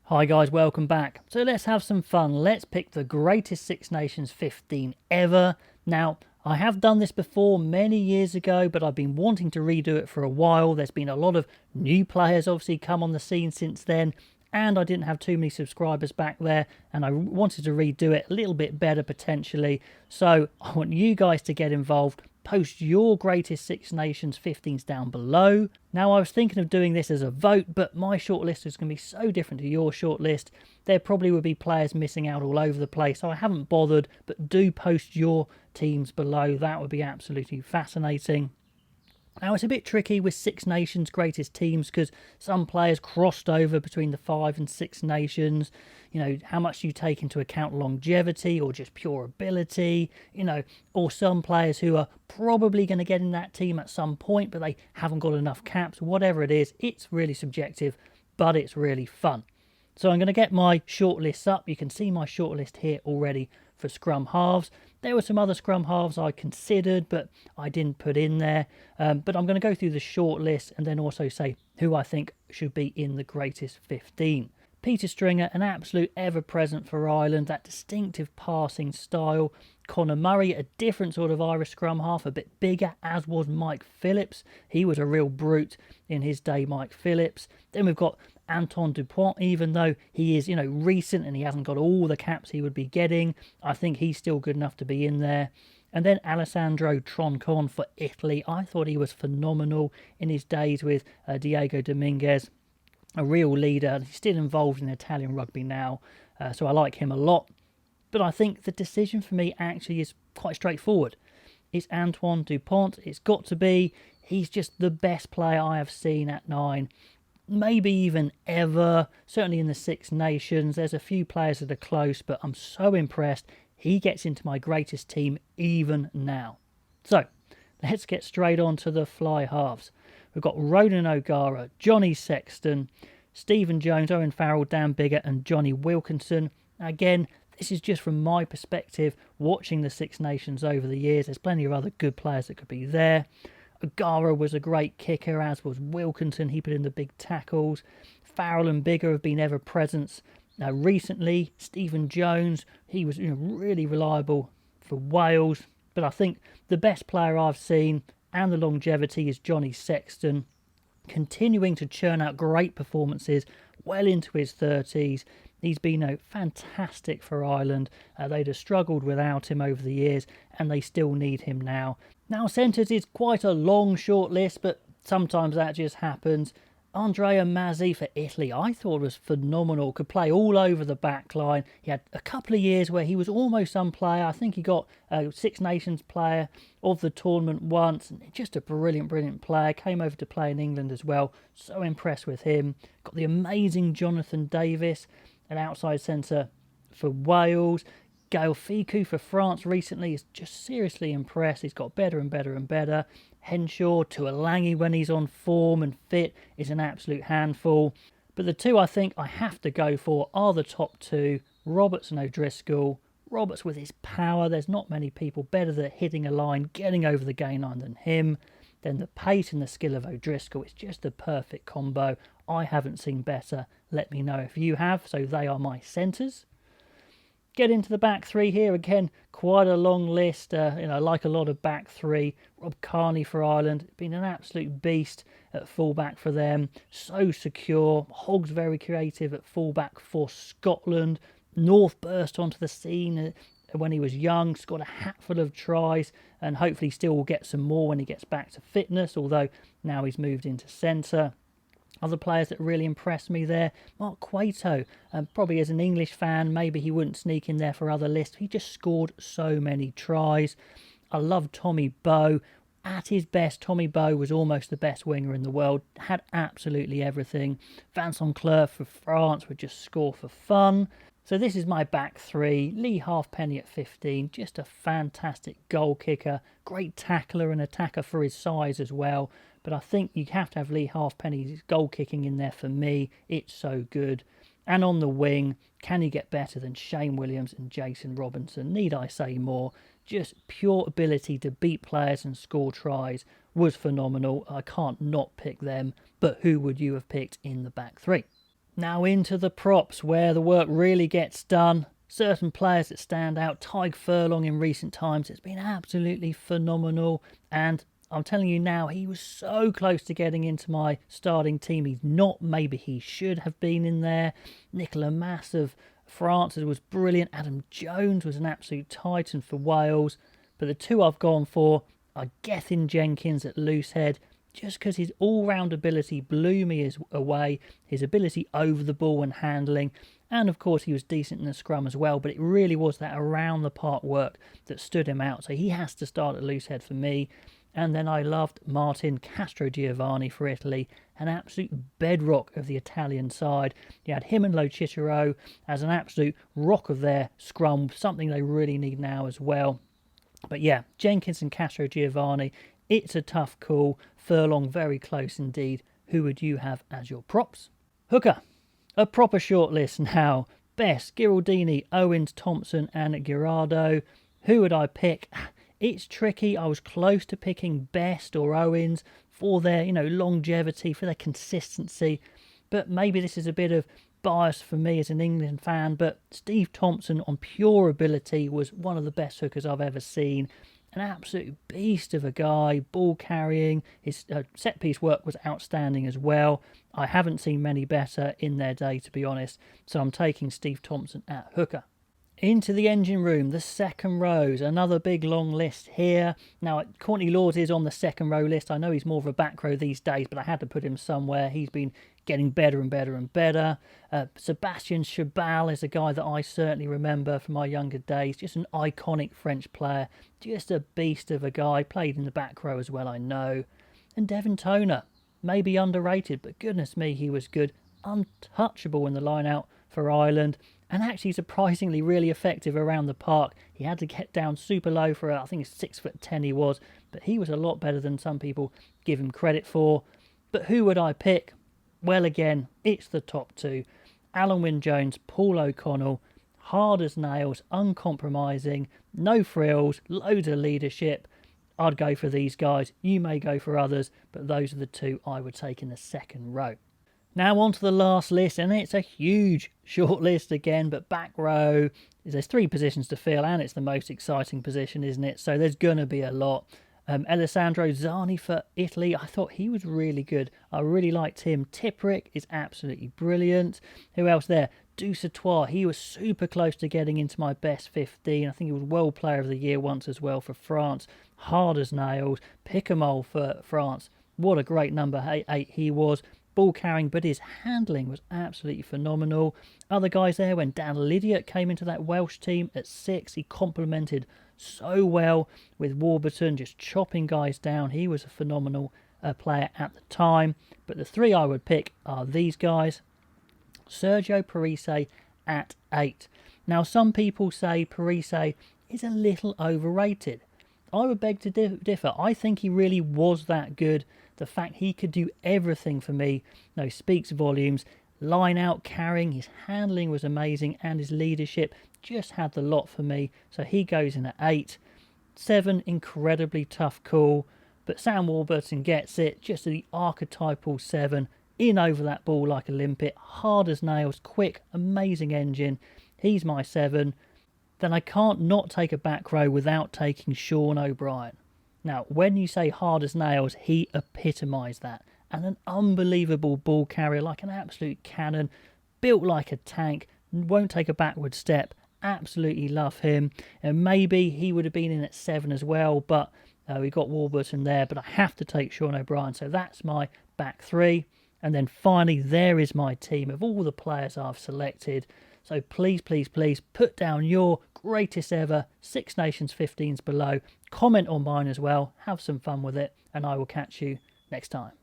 Hi guys, welcome back. So let's have some fun. Let's pick the greatest Six Nations 15 ever. Now, I have done this before many years ago, but I've been wanting to redo it for a while. There's been a lot of new players obviously come on the scene since then, and I didn't have too many subscribers back there, and I wanted to redo it a little bit better potentially. So I want you guys to get involved. Post your greatest Six Nations 15s down below. Now, I was thinking of doing this as a vote, but my shortlist is going to be so different to your shortlist. There probably would be players missing out all over the place, so I haven't bothered, but do post your teams below. That would be absolutely fascinating. Now, it's a bit tricky with Six Nations greatest teams because some players crossed over between the Five and Six Nations. You know, how much do you take into account longevity or just pure ability? You know, or some players who are probably going to get in that team at some point, but they haven't got enough caps. Whatever it is, it's really subjective, but it's really fun. So I'm going to get my shortlists up. You can see my shortlist here already for scrum halves. There were some other scrum halves I considered, but I didn't put in there. But I'm going to go through the shortlist and then also say who I think should be in the greatest 15. Peter Stringer, an absolute ever-present for Ireland, that distinctive passing style. Conor Murray, a different sort of Irish scrum half, a bit bigger, as was Mike Phillips. He was a real brute in his day, Mike Phillips. Then we've got Antoine Dupont, even though he is, recent and he hasn't got all the caps he would be getting. I think he's still good enough to be in there. And then Alessandro Troncon for Italy. I thought he was phenomenal in his days with Diego Dominguez. A real leader. He's still involved in Italian rugby now, so I like him a lot. But I think the decision for me actually is quite straightforward. It's Antoine Dupont. It's got to be. He's just the best player I have seen at 9. Maybe even ever. Certainly in the Six Nations. There's a few players that are close, but I'm so impressed. He gets into my greatest team even now. So, let's get straight on to the fly halves. We've got Ronan O'Gara, Johnny Sexton, Stephen Jones, Owen Farrell, Dan Biggar and Johnny Wilkinson. Again, this is just from my perspective, watching the Six Nations over the years. There's plenty of other good players that could be there. O'Gara was a great kicker, as was Wilkinson. He put in the big tackles. Farrell and Biggar have been ever-present. Recently, Stephen Jones, he was really reliable for Wales. But I think the best player I've seen and the longevity is Johnny Sexton, continuing to churn out great performances well into his 30s. He's been fantastic for Ireland. They'd have struggled without him over the years, and they still need him now. Now, centres is quite a long short list, but sometimes that just happens. Andrea Mazzi for Italy, I thought was phenomenal. Could play all over the back line. He had a couple of years where he was almost some player. I think he got Six Nations player of the tournament once. And just a brilliant player. Came over to play in England as well. So impressed with him. Got the amazing Jonathan Davis, an outside centre for Wales. Gaël Fickou for France recently is just seriously impressed. He's got better and better. Henshaw, Tuolangi when he's on form and fit is an absolute handful. But the two I think I have to go for are the top two, Roberts and O'Driscoll. Roberts with his power, there's not many people better at hitting a line, getting over the gain line than him. Then the pace and the skill of O'Driscoll, it's just a perfect combo. I haven't seen better. Let me know if you have. So they are my centres. Get into the back three here. Again, quite a long list. Like a lot of back three. Rob Kearney for Ireland. Been an absolute beast at fullback for them. So secure. Hogg's very creative at fullback for Scotland. North burst onto the scene when he was young. Scored a hatful of tries. And hopefully still will get some more when he gets back to fitness. Although now he's moved into centre. Other players that really impressed me there, Mark Cueto. Probably as an English fan, maybe he wouldn't sneak in there for other lists. He just scored so many tries. I love Tommy Bowe. At his best, Tommy Bowe was almost the best winger in the world. Had absolutely everything. Vincent Clerc for France would just score for fun. So this is my back three. Lee Halfpenny at 15. Just a fantastic goal kicker. Great tackler and attacker for his size as well. But I think you have to have Lee Halfpenny's goal kicking in there for me. It's so good. And on the wing, can you get better than Shane Williams and Jason Robinson? Need I say more? Just pure ability to beat players and score tries was phenomenal. I can't not pick them. But who would you have picked in the back three? Now into the props, where the work really gets done. Certain players that stand out. Tyg Furlong in recent times has been absolutely phenomenal, and I'm telling you now, he was so close to getting into my starting team. He's not. Maybe he should have been in there. Nicolas Mass of France was brilliant. Adam Jones was an absolute titan for Wales. But the two I've gone for are Gethin Jenkins at loosehead, just because his all-round ability blew me away. His ability over the ball and handling. And of course he was decent in the scrum as well. But it really was that around the park work that stood him out. So he has to start at loosehead for me. And then I loved Martin Castrogiovanni for Italy, an absolute bedrock of the Italian side. You had him and Lo Cicero as an absolute rock of their scrum, something they really need now as well. But yeah, Jenkins and Castrogiovanni, it's a tough call. Furlong very close indeed. Who would you have as your props? Hooker, a proper shortlist now. Best, Giraldini, Owens, Thompson and Girardo. Who would I pick? It's tricky. I was close to picking Best or Owens for their, longevity, for their consistency. But maybe this is a bit of bias for me as an England fan. But Steve Thompson, on pure ability, was one of the best hookers I've ever seen. An absolute beast of a guy, ball carrying. His set piece work was outstanding as well. I haven't seen many better in their day, to be honest. So I'm taking Steve Thompson at hooker. Into the engine room, the second rows, another big long list here. Now, Courtney Lawes is on the second row list. I know he's more of a back row these days, but I had to put him somewhere. He's been getting better and better and better. Sébastien Chabal is a guy that I certainly remember from my younger days. Just an iconic French player. Just a beast of a guy. Played in the back row as well, I know. And Devin Toner, maybe underrated, but goodness me, he was good. Untouchable in the line-out for Ireland. And actually surprisingly really effective around the park. He had to get down super low for, I think it's 6'10" he was. But he was a lot better than some people give him credit for. But who would I pick? Well, again, it's the top two. Alan Wynne-Jones, Paul O'Connell. Hard as nails, uncompromising, no frills, loads of leadership. I'd go for these guys. You may go for others. But those are the two I would take in the second row. Now on to the last list, and it's a huge short list again, but back row, there's 3 positions to fill, and it's the most exciting position, isn't it? So there's going to be a lot. Alessandro Zani for Italy, I thought he was really good. I really liked him. Tipperick is absolutely brilliant. Who else there? Dusatois, he was super close to getting into my best 15. I think he was World Player of the Year once as well for France. Hard as nails. Picamole for France. What a great number 8 he was. Ball carrying, but his handling was absolutely phenomenal. Other guys there, when Dan Lydiate came into that Welsh team at 6, he complemented so well with Warburton, just chopping guys down. He was a phenomenal player at the time. But the 3 I would pick are these guys. Sergio Parisse at 8. Now, some people say Parisse is a little overrated. I would beg to differ. I think he really was that good. The fact he could do everything for me speaks volumes. Line out, carrying, his handling was amazing, and his leadership just had the lot for me. So he goes in at 8. 7, incredibly tough call, but Sam Warburton gets it. Just the archetypal 7, in over that ball like a limpet, hard as nails, quick, amazing engine. He's my 7. Then I can't not take a back row without taking Sean O'Brien. Now, when you say hard as nails, he epitomised that. And an unbelievable ball carrier, like an absolute cannon, built like a tank, won't take a backward step. Absolutely love him. And maybe he would have been in at 7 as well, but we got Warburton there. But I have to take Sean O'Brien, so that's my back 3. And then finally, there is my team of all the players I've selected. So please, please, please put down your greatest ever Six Nations 15s below. Comment on mine as well. Have some fun with it. And I will catch you next time.